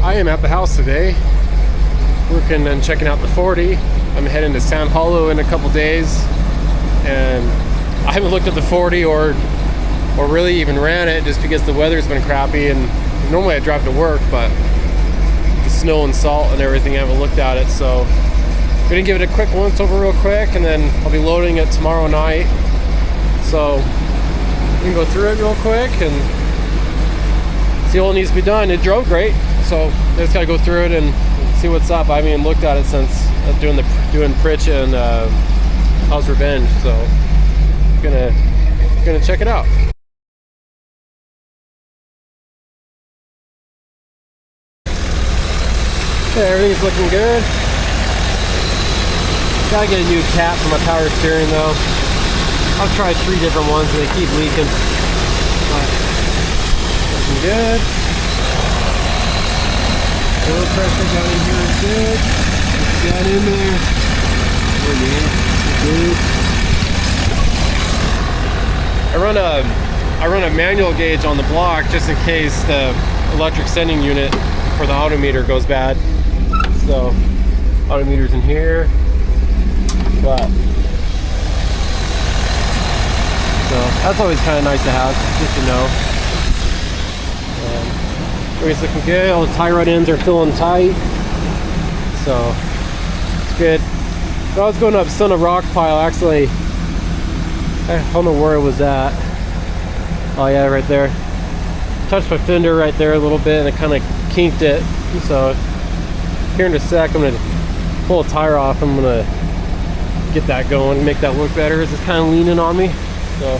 I am at the house today, working and checking out the 40. I'm heading to Sand Hollow in a couple days, and I haven't looked at the 40 or really even ran it just because the weather's been crappy, and normally I drive to work, but the snow and salt and everything, I haven't looked at it. So I'm gonna give it a quick once over real quick, and then I'll be loading it tomorrow night. So we can go through it real quick and see what needs to be done. It drove great, so I just gotta go through it and see what's up. I haven't even looked at it since doing Pritchett and House Revenge, so gonna check it out. Okay, everything's looking good. Gotta get a new cap for my power steering though. I've tried 3 different ones and they keep leaking. But looking good. Oil pressure down in here is good. Get that in there. Good. I run a manual gauge on the block just in case the electric sending unit for the autometer goes bad. So autometer's in here. But so that's always kind of nice to have, just to know. Everything's looking good. All the tie rod ends are feeling tight, so it's good. But I was going up Son of Rock pile. Actually, I don't know where it was at. Oh yeah, right there. Touched my fender right there a little bit, and it kind of kinked it. So here in a sec, I'm gonna pull a tire off. I'm gonna get that going and make that look better. It's just kind of leaning on me. So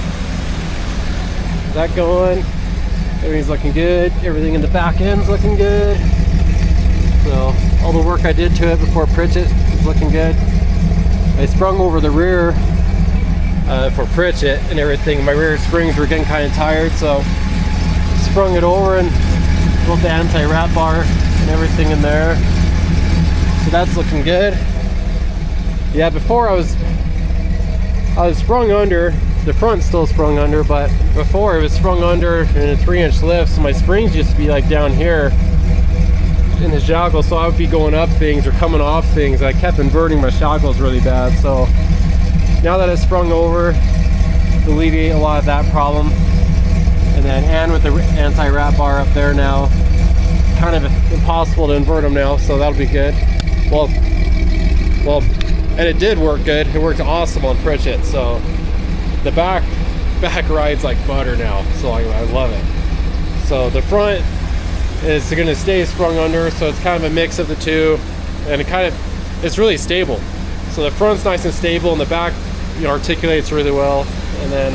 that going. Everything's looking good. Everything in the back end's looking good. So all the work I did to it before Pritchett is looking good. I sprung over the rear for Pritchett and everything. My rear springs were getting kind of tired, so sprung it over and built the anti-wrap bar and everything in there. So that's looking good. Yeah, before I was sprung under. The front's still sprung under, but before it was sprung under in a 3-inch lift, so my springs used to be like down here in the shackle, so I would be going up things or coming off things. I kept inverting my shackles really bad, so now that it's sprung over, it alleviate a lot of that problem. And with the anti-wrap bar up there now, kind of impossible to invert them now, so that'll be good. Well, and it did work good. It worked awesome on Pritchett, so the back rides like butter now, so I love it. So the front is going to stay sprung under, so it's kind of a mix of the two, and it's really stable. So the front's nice and stable, and the back, articulates really well. And then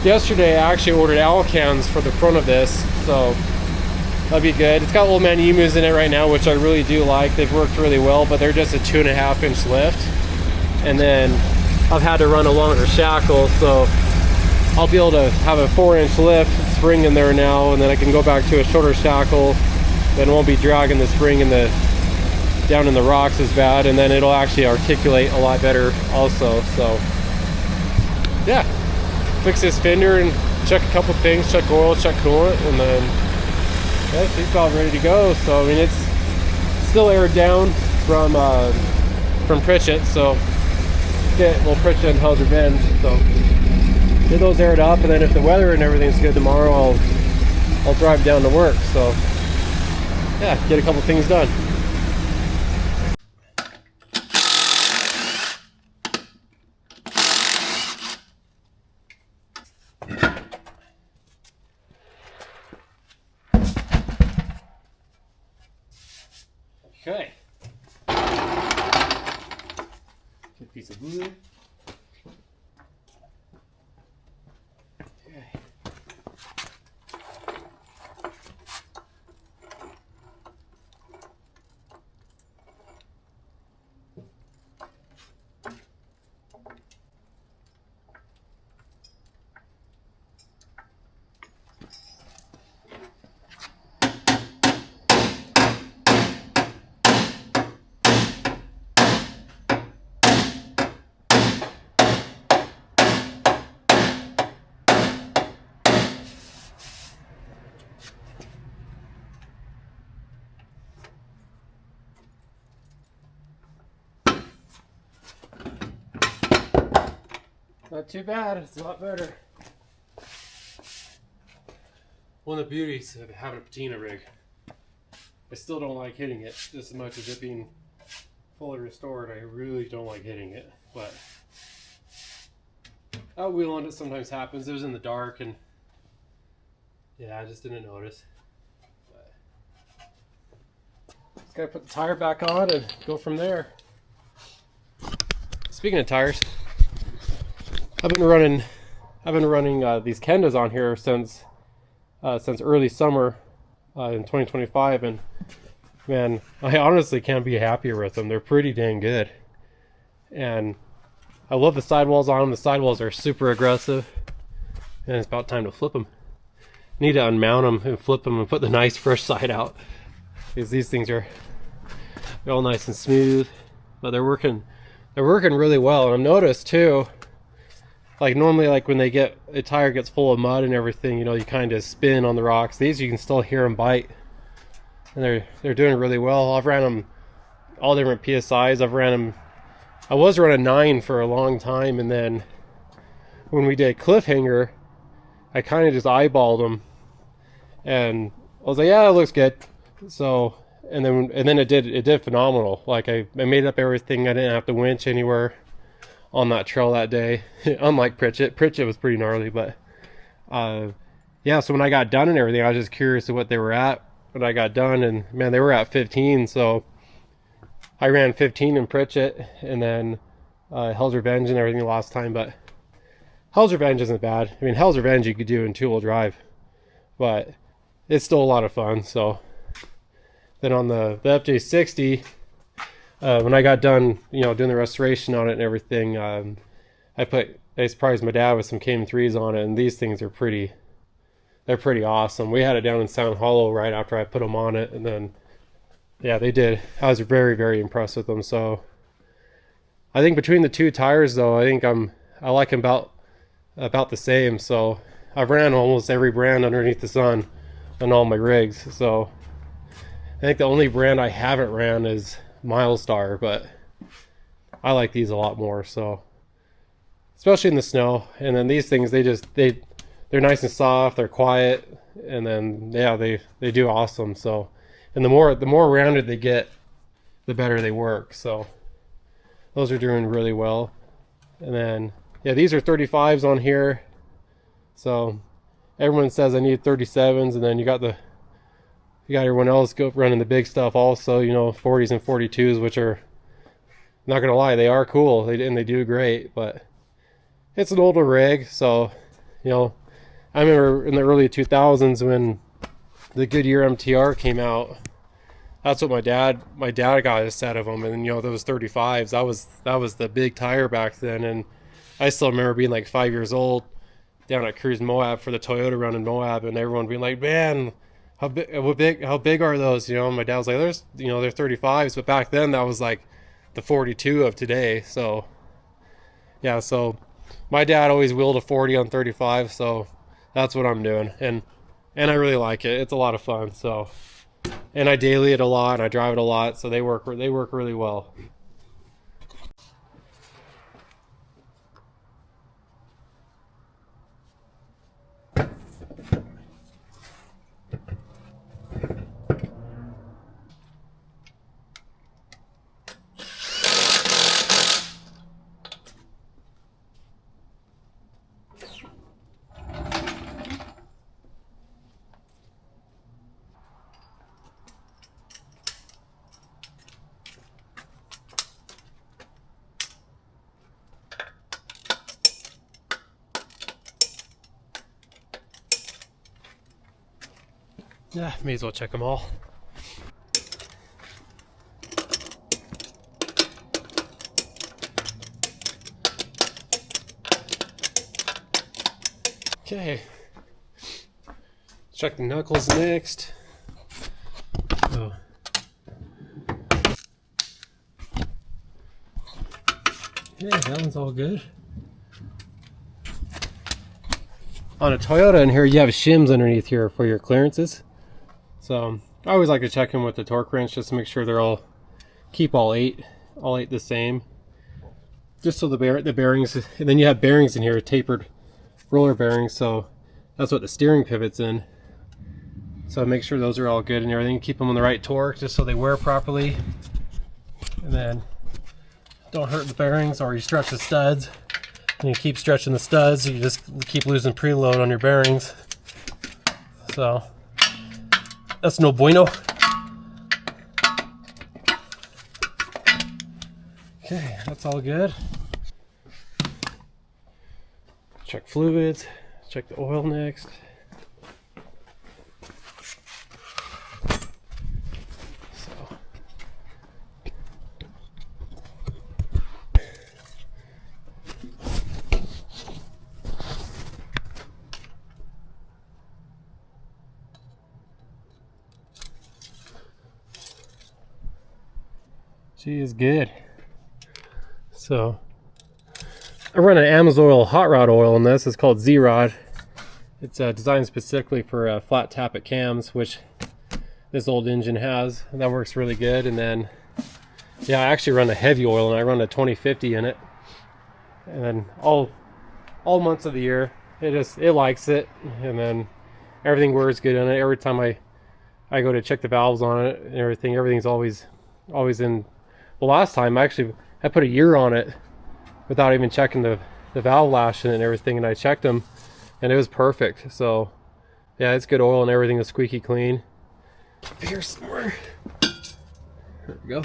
yesterday I actually ordered Alcans for the front of this, so that'll be good. It's got Old Man Emus in it right now, which I really do like. They've worked really well, but they're just a 2.5-inch lift, and then I've had to run a longer shackle, so I'll be able to have a 4-inch lift spring in there now, and then I can go back to a shorter shackle. Then won't be dragging the spring down in the rocks as bad, and then it'll actually articulate a lot better also. So yeah, fix this fender and check a couple things, check oil, check coolant, and then yeah, she's about ready to go. So I mean, it's still aired down from Pritchett, so get a little Pritchett and House Revenge. So get those aired up, and then if the weather and everything's good tomorrow, I'll drive down to work. So yeah, get a couple things done. Okay. Good piece of glue. Okay. Not too bad. It's a lot better. One of the beauties of having a patina rig. I still don't like hitting it just as much as it being fully restored. I really don't like hitting it, but out wheeling it sometimes happens. It was in the dark and yeah, I just didn't notice. But just gotta put the tire back on and go from there. Speaking of tires, I've been running these Kendas on here since early summer in 2025, and man, I honestly can't be happier with them. They're pretty dang good, and I love the sidewalls on them. The sidewalls are super aggressive, and it's about time to flip them. Need to unmount them and flip them and put the nice fresh side out, because these things they're all nice and smooth, but they're working really well. And I've noticed too, like normally, like when a tire gets full of mud and everything, you know, you kind of spin on the rocks. These you can still hear them bite, and they're doing really well. I've ran them all different PSIs. I was running 9 for a long time, and then when we did Cliffhanger, I kind of just eyeballed them, and I was like, yeah, it looks good. So, and then it did phenomenal. Like I made up everything. I didn't have to winch anywhere on that trail that day. Unlike Pritchett was pretty gnarly, but yeah. So when I got done and everything, I was just curious of what they were at when I got done, and man, they were at 15. So I ran 15 in Pritchett, and then Hell's Revenge and everything last time, but Hell's Revenge isn't bad. I mean, Hell's Revenge you could do in 2-wheel drive, but it's still a lot of fun. So then on the FJ60, when I got done, you know, doing the restoration on it and everything, I surprised my dad with some KM3s on it, and these things are pretty awesome. We had it down in Sound Hollow right after I put them on it, and then yeah, they did. I was very, very impressed with them. So I think between the two tires though, I like them about the same. So I've ran almost every brand underneath the sun on all my rigs. So I think the only brand I haven't ran is Milestar, but I like these a lot more. So especially in the snow. And then these things, they're nice and soft, they're quiet, and then yeah, they do awesome. So, and the more rounded they get, the better they work. So those are doing really well. And then yeah, these are 35s on here. So everyone says I need 37s, and then you got everyone else go running the big stuff also, you know, 40s and 42s, which are, not gonna lie, they are cool. They do great, but it's an older rig. So, you know, I remember in the early 2000s when the Goodyear MTR came out, that's what my dad got a set of them, and you know, those 35s, that was the big tire back then. And I still remember being like 5 years old down at Cruise Moab for the Toyota run in Moab, and everyone being like, man, how big are those? You know, and my dad was like, they're 35s, but back then that was like the 42 of today. So yeah, so my dad always wheeled a 40 on 35, so that's what I'm doing, and I really like it. It's a lot of fun. So, and I daily it a lot, and I drive it a lot, so they work really well. Yeah, may as well check them all. Okay, check the knuckles next. Oh. Yeah, that one's all good. On a Toyota in here, you have shims underneath here for your clearances. So I always like to check them with the torque wrench just to make sure they're keep all eight the same. just so the bearings, and then you have bearings in here, tapered roller bearings, so that's what the steering pivot's in. So make sure those are all good and everything. Keep them on the right torque just so they wear properly. And then don't hurt the bearings or you stretch the studs. And you keep stretching the studs, you just keep losing preload on your bearings. So that's no bueno. Okay, that's all good. Check fluids, check the oil next. She is good. So I run an Amazon hot rod oil in this. It's called Z-Rod. It's designed specifically for flat tappet cams, which this old engine has. And that works really good. And then, yeah, I actually run a heavy oil, and I run a 2050 in it. And then all months of the year, it likes it. And then everything works good in it. Every time I go to check the valves on it and everything's always in. Well, last time actually I put a year on it without even checking the valve lashing and everything, and I checked them and it was perfect. So yeah, it's good oil and everything is squeaky clean. Here somewhere. There we go.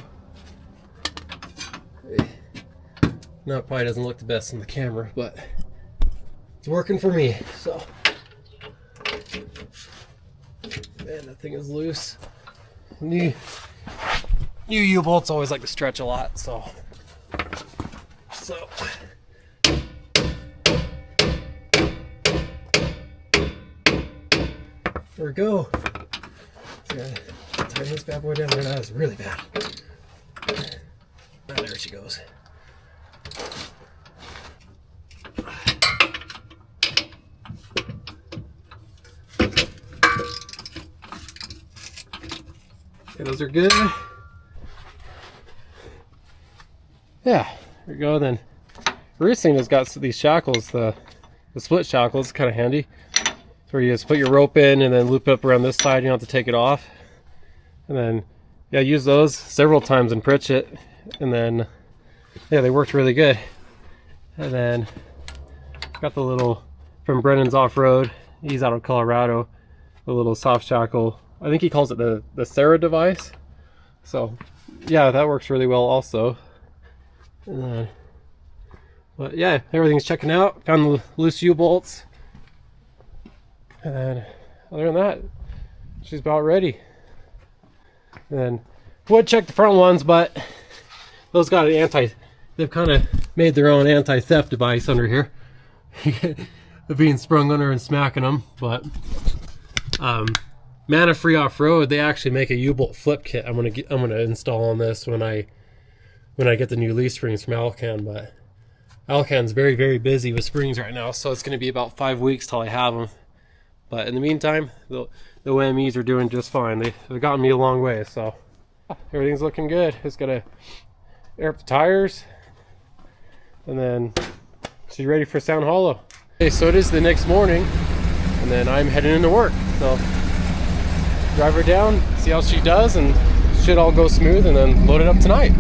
No, it probably doesn't look the best in the camera, but it's working for me. So man, that thing is loose. New U-bolts always like to stretch a lot, so there we go. Yeah, tighten this bad boy down. That is really bad. Ah, there she goes. Okay, those are good. Yeah, there we go. Then racing has got these shackles, the split shackles, kind of handy. So you just put your rope in and then loop it up around this side. You don't have to take it off. And then, yeah, use those several times in Pritchett. And then, yeah, they worked really good. And then got the little, from Brennan's Off-Road, he's out of Colorado, the little soft shackle. I think he calls it the Sarah device. So, yeah, that works really well also. And then, but yeah, everything's checking out. Found the loose U-bolts. And then, other than that, she's about ready. And then, would check the front ones, but those got an they've kind of made their own anti-theft device under here. Being sprung under and smacking them. But Mana Free Off-Road, they actually make a U-bolt flip kit. I'm gonna install on this when I get the new leaf springs from Alcan. But Alcan's very, very busy with springs right now, so it's gonna be about 5 weeks till I have them. But in the meantime, the OMEs are doing just fine. They've gotten me a long way, so everything's looking good. Just gotta air up the tires, and then she's ready for Sound Hollow. Okay, so it is the next morning, and then I'm heading into work. So drive her down, see how she does, and should all go smooth, and then load it up tonight.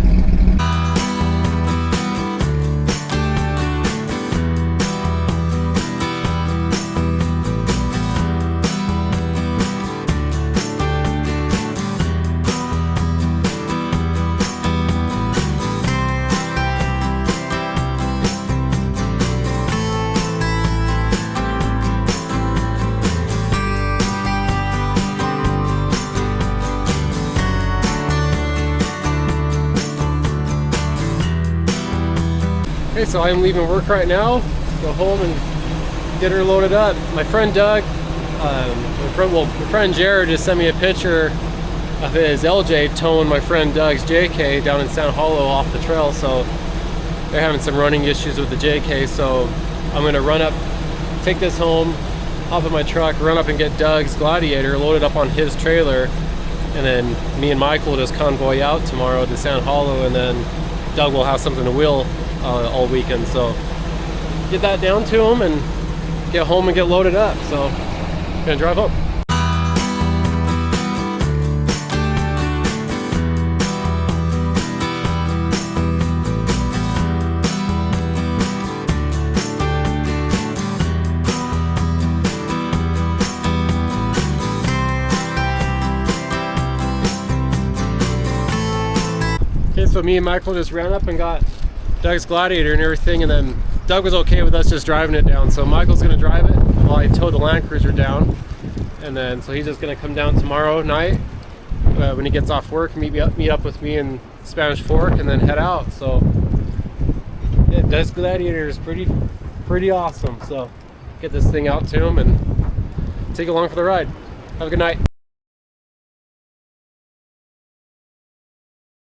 Okay, so I'm leaving work right now, go home and get her loaded up. My friend Doug, my friend Jared just sent me a picture of his LJ towing my friend Doug's JK down in Sound Hollow off the trail. So they're having some running issues with the JK, so I'm gonna run up, take this home, hop in my truck, run up and get Doug's Gladiator loaded up on his trailer, and then me and Michael will just convoy out tomorrow to Sound Hollow, and then Doug will have something to wheel all weekend. So get that down to him and get home and get loaded up. So gonna drive home. Okay, so me and Michael just ran up and got Doug's Gladiator and everything, and then Doug was okay with us just driving it down. So Michael's gonna drive it while I tow the Land Cruiser down, and then so he's just gonna come down tomorrow night when he gets off work, meet up with me in Spanish Fork, and then head out. So yeah, Doug's Gladiator is pretty awesome. So get this thing out to him and take it along for the ride. Have a good night.